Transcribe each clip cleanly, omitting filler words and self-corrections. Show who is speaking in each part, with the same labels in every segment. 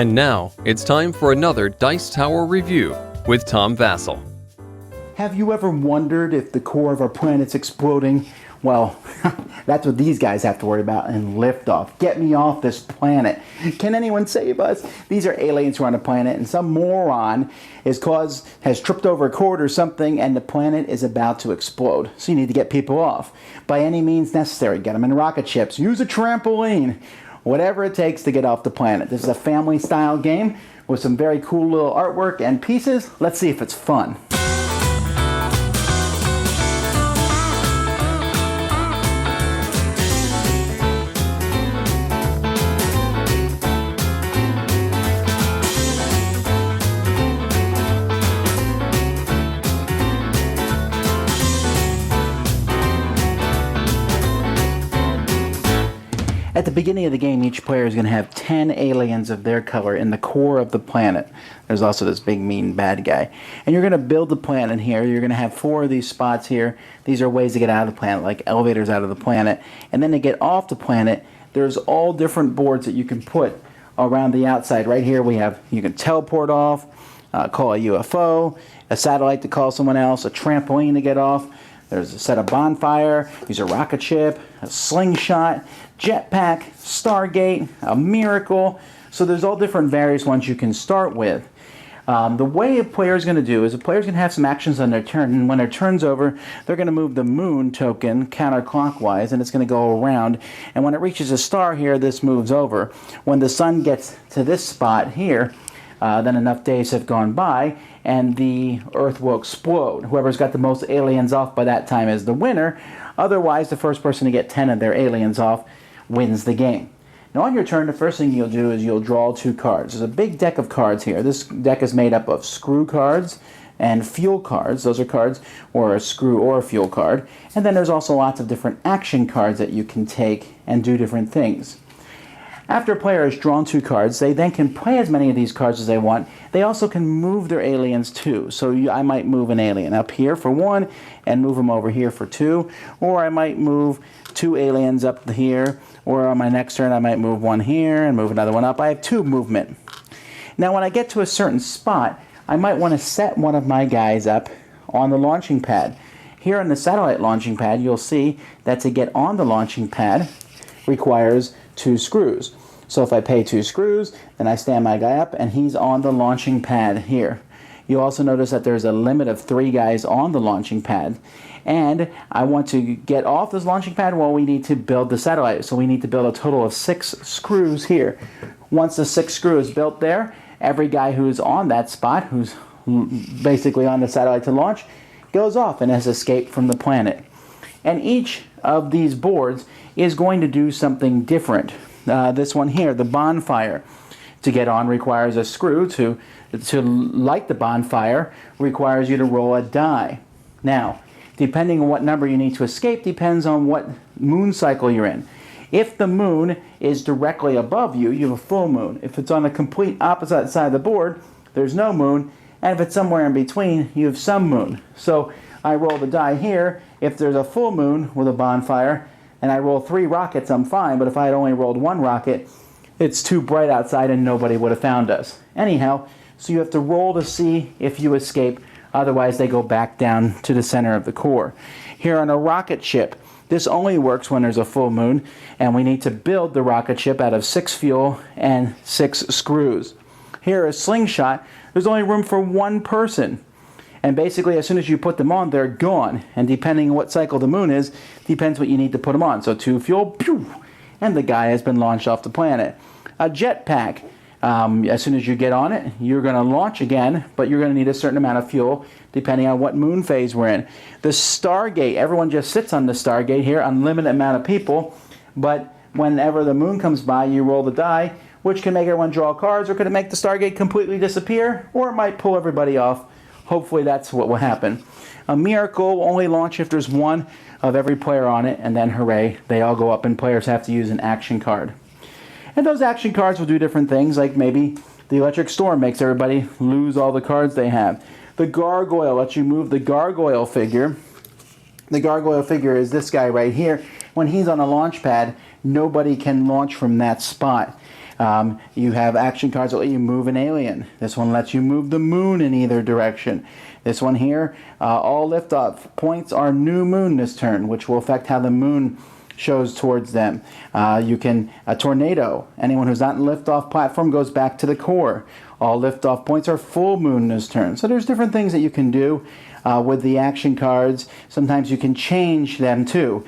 Speaker 1: And now, it's time for another Dice Tower review with Tom Vasel.
Speaker 2: Have you ever wondered if the core of our planet's exploding? Well, that's what these guys have to worry about in liftoff. Get me off this planet. Can anyone save us? These are aliens who are on the planet, and some moron has tripped over a cord or something, and the planet is about to explode. So you need to get people off. By any means necessary. Get them in rocket ships. Use a trampoline. Whatever it takes to get off the planet. This is a family-style game with some very cool little artwork and pieces. Let's see if it's fun. At the beginning of the game, each player is going to have 10 aliens of their color in the core of the planet. There's also this big mean bad guy. And you're going to build the planet here. You're going to have 4 of these spots here. These are ways to get out of the planet, like elevators out of the planet. And then to get off the planet, there's all different boards that you can put around the outside. Right here you can teleport off, call a UFO, a satellite to call someone else, a trampoline to get off. There's a set of bonfire, use a rocket ship, a slingshot, jetpack, Stargate, a miracle. So there's all different various ones you can start with. The way a player is going to do is a player is going to have some actions on their turn, and when their turn's over, they're going to move the moon token counterclockwise, and it's going to go around. And when it reaches a star here, this moves over. When the sun gets to this spot here, then enough days have gone by, and the Earth will explode. Whoever's got the most aliens off by that time is the winner. Otherwise, the first person to get 10 of their aliens off wins the game. Now on your turn, the first thing you'll do is you'll draw 2 cards. There's a big deck of cards here. This deck is made up of screw cards and fuel cards. Those are cards or a screw or a fuel card. And then there's also lots of different action cards that you can take and do different things. After a player has drawn 2 cards, they then can play as many of these cards as they want. They also can move their aliens too. So I might move an alien up here for 1 and move them over here for 2. Or I might move 2 aliens up here. Or on my next turn I might move 1 here and move another one up. I have 2 movement. Now when I get to a certain spot, I might want to set one of my guys up on the launching pad. Here on the satellite launching pad, you'll see that to get on the launching pad requires 2 screws. So if I pay 2 screws, then I stand my guy up and he's on the launching pad here. You'll also notice that there's a limit of 3 guys on the launching pad. And I want to get off this launching pad, well, we need to build the satellite. So we need to build a total of 6 screws here. Once the 6th screw is built there, every guy who's on that spot, who's basically on the satellite to launch, goes off and has escaped from the planet. And each of these boards is going to do something different. This one here, the bonfire, to get on requires a screw. To light the bonfire requires you to roll a die. Now, depending on what number you need to escape depends on what moon cycle you're in. If the moon is directly above you, you have a full moon. If it's on the complete opposite side of the board, there's no moon. And if it's somewhere in between, you have some moon. So I roll the die here. If there's a full moon with a bonfire, and I roll 3 rockets, I'm fine. But if I had only rolled 1 rocket, it's too bright outside and nobody would have found us. Anyhow, so you have to roll to see if you escape. Otherwise, they go back down to the center of the core. Here on a rocket ship, this only works when there's a full moon, and we need to build the rocket ship out of 6 fuel and 6 screws. Here, a slingshot, there's only room for 1 person. And basically, as soon as you put them on, they're gone. And depending on what cycle the moon is, depends what you need to put them on. So 2 fuel, pew, and the guy has been launched off the planet. A jetpack, as soon as you get on it, you're going to launch again, but you're going to need a certain amount of fuel, depending on what moon phase we're in. The Stargate, everyone just sits on the Stargate here, unlimited amount of people, but whenever the moon comes by, you roll the die, which can make everyone draw cards, or could it make the Stargate completely disappear, or it might pull everybody off. Hopefully that's what will happen. A miracle will only launch if there's 1 of every player on it, and then hooray, they all go up and players have to use an action card. And those action cards will do different things, like maybe the electric storm makes everybody lose all the cards they have. The gargoyle lets you move the gargoyle figure. The gargoyle figure is this guy right here. When he's on a launch pad, nobody can launch from that spot. You have action cards that let you move an alien. This one lets you move the moon in either direction. This one here, all liftoff points are new moon this turn, which will affect how the moon shows towards them. You can, a tornado, anyone who's not in liftoff platform goes back to the core. All liftoff points are full moon this turn. So there's different things that you can do with the action cards. Sometimes you can change them too.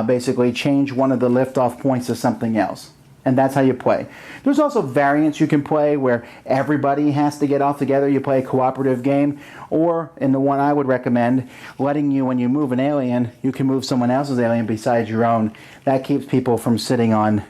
Speaker 2: Basically change one of the liftoff points to something else. And that's how you play. There's also variants you can play where everybody has to get off together. You play a cooperative game. Or, in the one I would recommend, letting you, when you move an alien, you can move someone else's alien besides your own. That keeps people from sitting on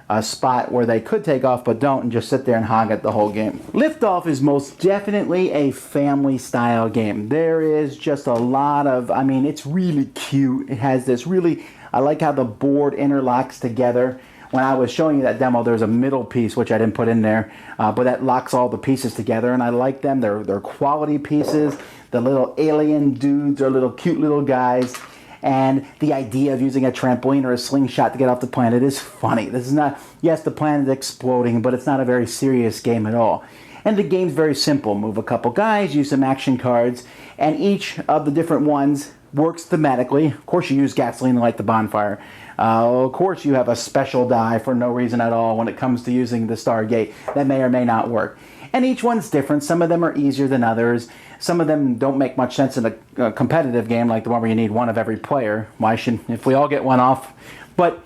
Speaker 2: a spot where they could take off but don't and just sit there and hog it the whole game. Liftoff is most definitely a family style game. There is just a lot of, I mean, it's really cute. It has this really, I like how the board interlocks together. When I was showing you that demo, there's a middle piece, which I didn't put in there, but that locks all the pieces together, and I like them. They're quality pieces. The little alien dudes are little cute little guys, and the idea of using a trampoline or a slingshot to get off the planet is funny. This is not, yes, the planet is exploding, but it's not a very serious game at all. And the game's very simple. Move a couple guys, use some action cards, and each of the different ones works thematically. Of course, you use gasoline to light the bonfire. Of course, you have a special die for no reason at all when it comes to using the Stargate. That may or may not work. And each one's different. Some of them are easier than others. Some of them don't make much sense in a competitive game like the one where you need one of every player. Why should, if we all get one off? But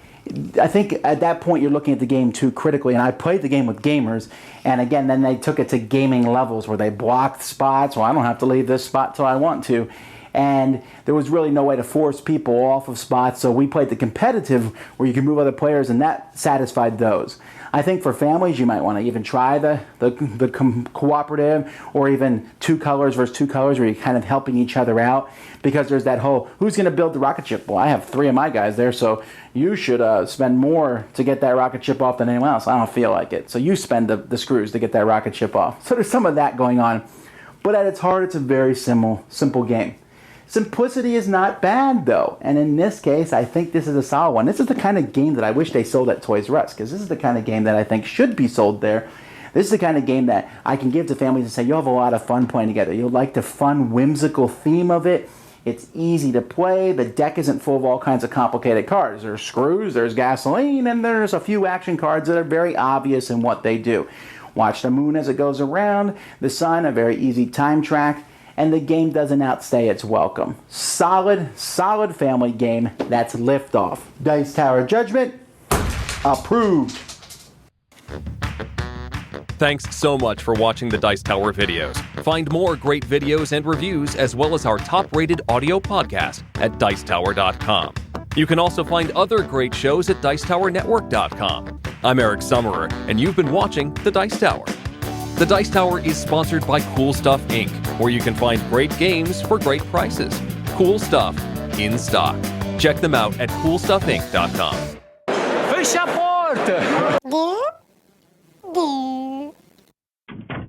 Speaker 2: I think at that point you're looking at the game too critically, and I played the game with gamers, and again, then they took it to gaming levels where they blocked spots. Well, I don't have to leave this spot till I want to. And there was really no way to force people off of spots, so we played the competitive where you can move other players, and that satisfied those. I think for families, you might want to even try the cooperative, or even two colors versus two colors where you're kind of helping each other out, because there's that whole, who's going to build the rocket ship? Well, I have 3 of my guys there, so you should spend more to get that rocket ship off than anyone else. I don't feel like it. So you spend the screws to get that rocket ship off. So there's some of that going on. But at its heart, it's a very simple game. Simplicity is not bad, though, and in this case, I think this is a solid one. This is the kind of game that I wish they sold at Toys R Us, because this is the kind of game that I think should be sold there. This is the kind of game that I can give to families and say, you'll have a lot of fun playing together. You'll like the fun, whimsical theme of it. It's easy to play. The deck isn't full of all kinds of complicated cards. There's screws, there's gasoline, and there's a few action cards that are very obvious in what they do. Watch the moon as it goes around, the sun, a very easy time track, and the game doesn't outstay its welcome. Solid family game. That's Liftoff. Dice Tower Judgment, approved.
Speaker 1: Thanks so much for watching the Dice Tower videos. Find more great videos and reviews, as well as our top-rated audio podcast at Dicetower.com. You can also find other great shows at Dicetowernetwork.com. I'm Eric Summerer, and you've been watching The Dice Tower. The Dice Tower is sponsored by Cool Stuff Inc., where you can find great games for great prices. Cool stuff in stock. Check them out at CoolStuffInc.com.
Speaker 3: Fecha a porta!